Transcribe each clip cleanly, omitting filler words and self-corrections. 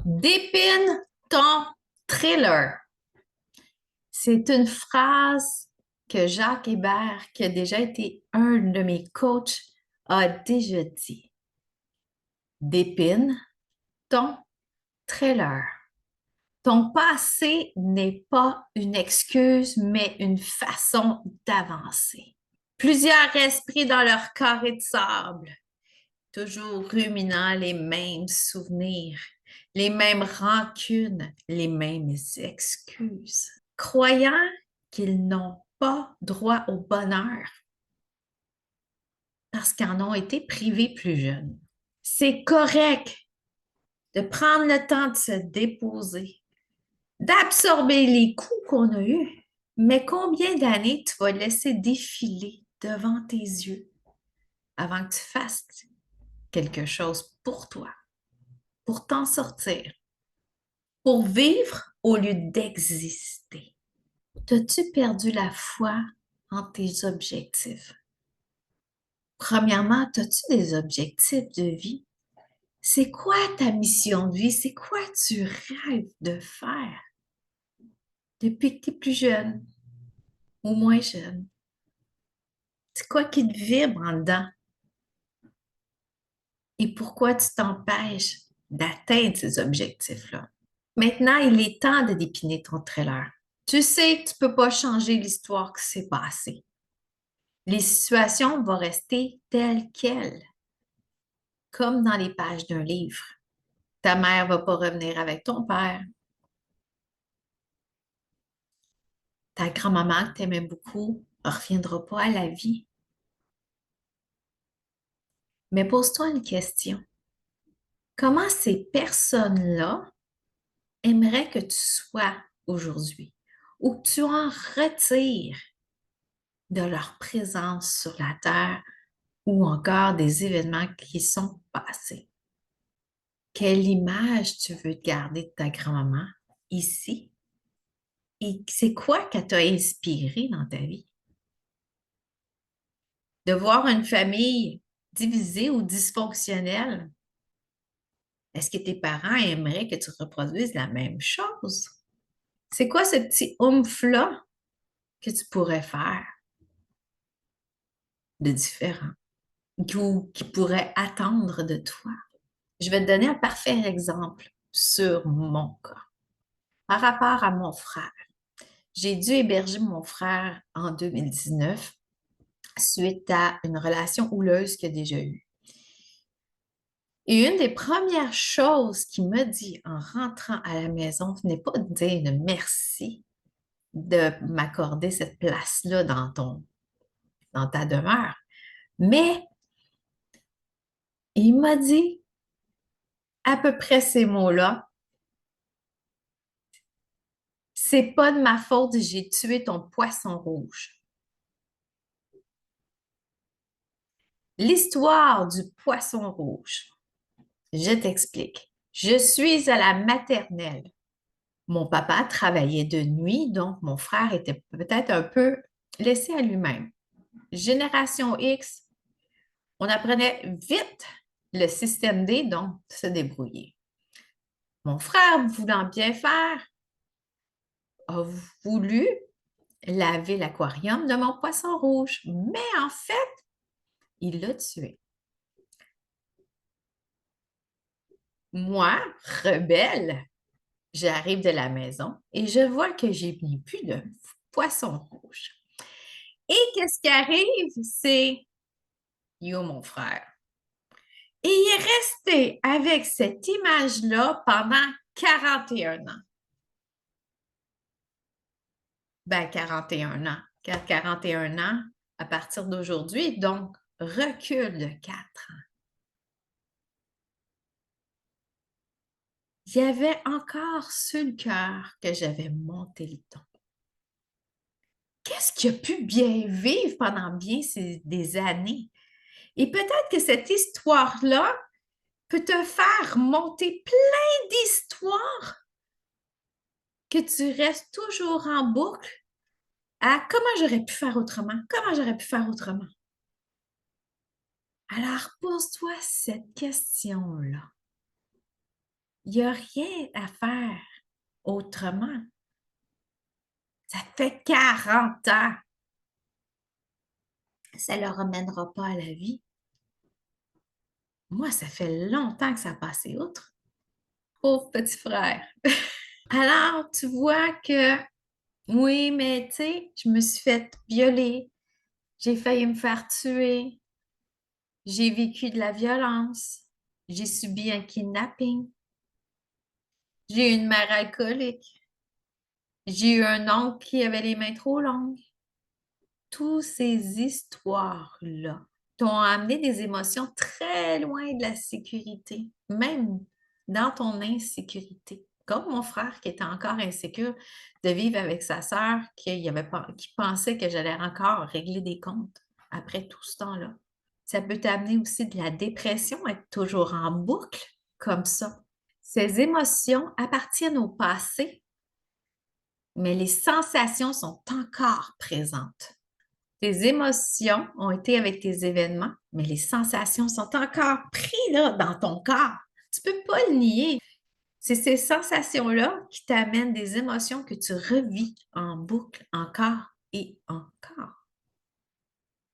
Dépine ton thriller. C'est une phrase que Jacques Hébert, qui a déjà été un de mes coachs, a déjà dit. Dépine ton thriller. Ton passé n'est pas une excuse, mais une façon d'avancer. Plusieurs esprits dans leur carré de sable, toujours ruminant les mêmes souvenirs, les mêmes rancunes, les mêmes excuses, croyant qu'ils n'ont pas droit au bonheur parce qu'ils en ont été privés plus jeunes. C'est correct de prendre le temps de se déposer, d'absorber les coups qu'on a eus, mais combien d'années tu vas laisser défiler devant tes yeux avant que tu fasses quelque chose pour toi, pour t'en sortir, pour vivre au lieu d'exister? T'as-tu perdu la foi en tes objectifs? Premièrement, as-tu des objectifs de vie? C'est quoi ta mission de vie? C'est quoi tu rêves de faire depuis que tu es plus jeune ou moins jeune? C'est quoi qui te vibre en dedans? Et pourquoi tu t'empêches d'atteindre ces objectifs-là? Maintenant, il est temps de dépiner ton trailer. Tu sais que tu ne peux pas changer l'histoire qui s'est passée. Les situations vont rester telles quelles, comme dans les pages d'un livre. Ta mère ne va pas revenir avec ton père. Ta grand-maman que tu aimais beaucoup ne reviendra pas à la vie. Mais pose-toi une question. Comment ces personnes-là aimeraient que tu sois aujourd'hui ou que tu en retires de leur présence sur la Terre ou encore des événements qui sont passés? Quelle image tu veux te garder de ta grand-maman ici? Et c'est quoi qu'elle t'a inspiré dans ta vie? De voir une famille divisée ou dysfonctionnelle, est-ce que tes parents aimeraient que tu reproduises la même chose? C'est quoi ce petit oomph-là que tu pourrais faire de différent ou qui pourrait attendre de toi? Je vais te donner un parfait exemple sur mon cas. Par rapport à mon frère, j'ai dû héberger mon frère en 2019 suite à une relation houleuse qu'il a déjà eue. Et une des premières choses qu'il m'a dit en rentrant à la maison, ce n'est pas de dire merci de m'accorder cette place-là dans ta demeure, mais il m'a dit à peu près ces mots-là: c'est pas de ma faute, j'ai tué ton poisson rouge. L'histoire du poisson rouge, je t'explique. Je suis à la maternelle. Mon papa travaillait de nuit, donc mon frère était peut-être un peu laissé à lui-même. Génération X, on apprenait vite le système D, donc se débrouiller. Mon frère, voulant bien faire, a voulu laver l'aquarium de mon poisson rouge, mais en fait, il l'a tué. Moi, rebelle, j'arrive de la maison et je vois que j'ai mis plus de poisson rouge. Et qu'est-ce qui arrive? C'est yo, mon frère. Et il est resté avec cette image-là pendant 41 ans. Ben, 41 ans. 41 ans à partir d'aujourd'hui, donc recul de 4 ans. Il y avait encore sur le cœur que j'avais monté le ton. Qu'est-ce qui a pu bien vivre pendant bien des années? Et peut-être que cette histoire-là peut te faire monter plein d'histoires que tu restes toujours en boucle à comment j'aurais pu faire autrement, comment j'aurais pu faire autrement. Alors, pose-toi cette question-là. Il n'y a rien à faire autrement. Ça fait 40 ans. Ça ne le ramènera pas à la vie. Moi, ça fait longtemps que ça a passé outre. Pauvre petit frère. Alors, tu vois que, oui, mais tu sais, je me suis fait violer. J'ai failli me faire tuer. J'ai vécu de la violence. J'ai subi un kidnapping. J'ai eu une mère alcoolique. J'ai eu un oncle qui avait les mains trop longues. Toutes ces histoires-là t'ont amené des émotions très loin de la sécurité, même dans ton insécurité. Comme mon frère qui était encore insécure de vivre avec sa sœur, qui pensait que j'allais encore régler des comptes après tout ce temps-là. Ça peut t'amener aussi de la dépression, être toujours en boucle comme ça. Ces émotions appartiennent au passé, mais les sensations sont encore présentes. Tes émotions ont été avec tes événements, mais les sensations sont encore prises là, dans ton corps. Tu ne peux pas le nier. C'est ces sensations-là qui t'amènent des émotions que tu revis en boucle encore et encore.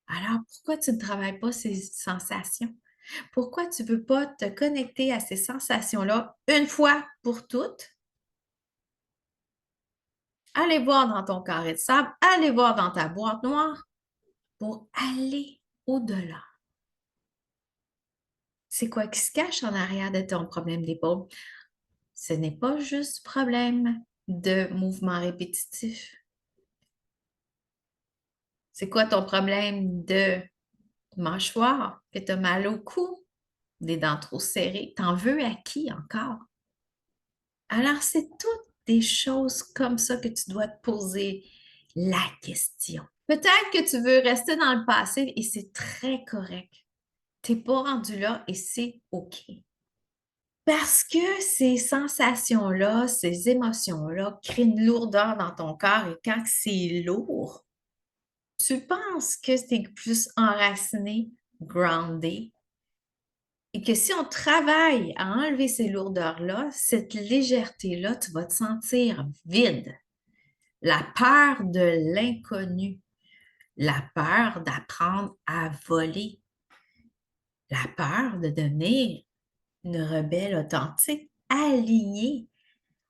Alors, pourquoi tu ne travailles pas ces sensations? Pourquoi tu ne veux pas te connecter à ces sensations-là une fois pour toutes? Allez voir dans ton carré de sable, allez voir dans ta boîte noire pour aller au-delà. C'est quoi qui se cache en arrière de ton problème d'épaule? Ce n'est pas juste problème de mouvement répétitif. C'est quoi ton problème de mâchoire? Que tu as mal au cou, des dents trop serrées. T'en veux à qui encore? Alors, c'est toutes des choses comme ça que tu dois te poser la question. Peut-être que tu veux rester dans le passé et c'est très correct. Tu n'es pas rendu là et c'est OK. Parce que ces sensations-là, ces émotions-là créent une lourdeur dans ton corps et quand c'est lourd, tu penses que c'est plus enraciné, groundé, et que si on travaille à enlever ces lourdeurs-là, cette légèreté-là, tu vas te sentir vide. La peur de l'inconnu, la peur d'apprendre à voler, la peur de devenir une rebelle authentique, alignée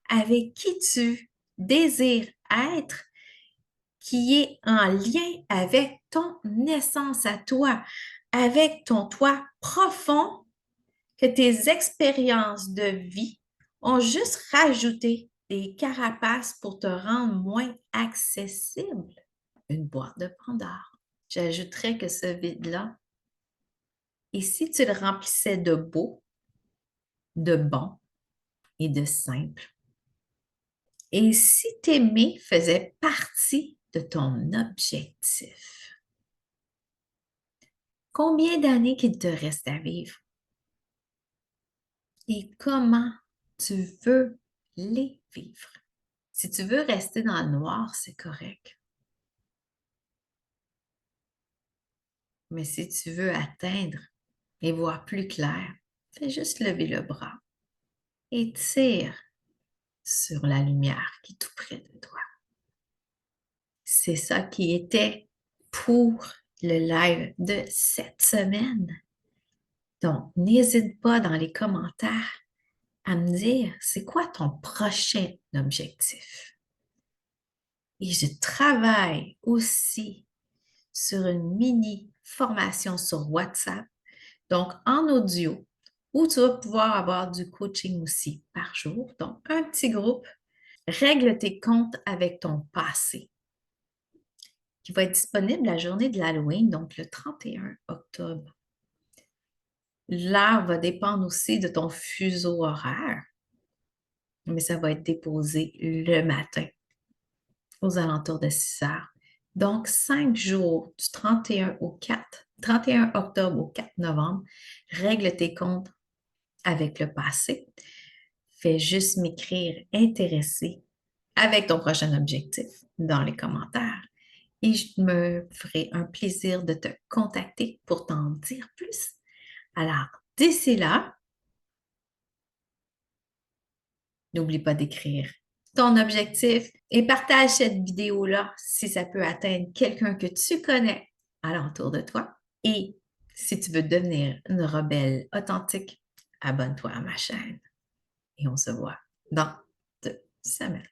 avec qui tu désires être, qui est en lien avec ton essence à toi, avec ton toi profond, que tes expériences de vie ont juste rajouté des carapaces pour te rendre moins accessible. Une boîte de Pandore. J'ajouterais que ce vide-là, et si tu le remplissais de beau, de bon et de simple, et si t'aimer faisait partie de ton objectif, combien d'années qu'il te reste à vivre et comment tu veux les vivre? Si tu veux rester dans le noir, c'est correct. Mais si tu veux atteindre et voir plus clair, fais juste lever le bras et tire sur la lumière qui est tout près de toi. C'est ça qui était pour le live de cette semaine. Donc, n'hésite pas dans les commentaires à me dire c'est quoi ton prochain objectif. Et je travaille aussi sur une mini formation sur WhatsApp, donc en audio, où tu vas pouvoir avoir du coaching aussi par jour. Donc, un petit groupe, règle tes comptes avec ton passé, qui va être disponible la journée de l'Halloween, donc le 31 octobre. L'heure va dépendre aussi de ton fuseau horaire, mais ça va être déposé le matin, aux alentours de 6 heures. Donc, 5 jours du 31 octobre au 4 novembre, règle tes comptes avec le passé. Fais juste m'écrire intéressé avec ton prochain objectif dans les commentaires et je me ferai un plaisir de te contacter pour t'en dire plus. Alors, d'ici là, N'oublie pas d'écrire ton objectif et partage cette vidéo-là si ça peut atteindre quelqu'un que tu connais alentour de toi. Et si tu veux devenir une rebelle authentique, abonne-toi à ma chaîne et on se voit dans 2 semaines.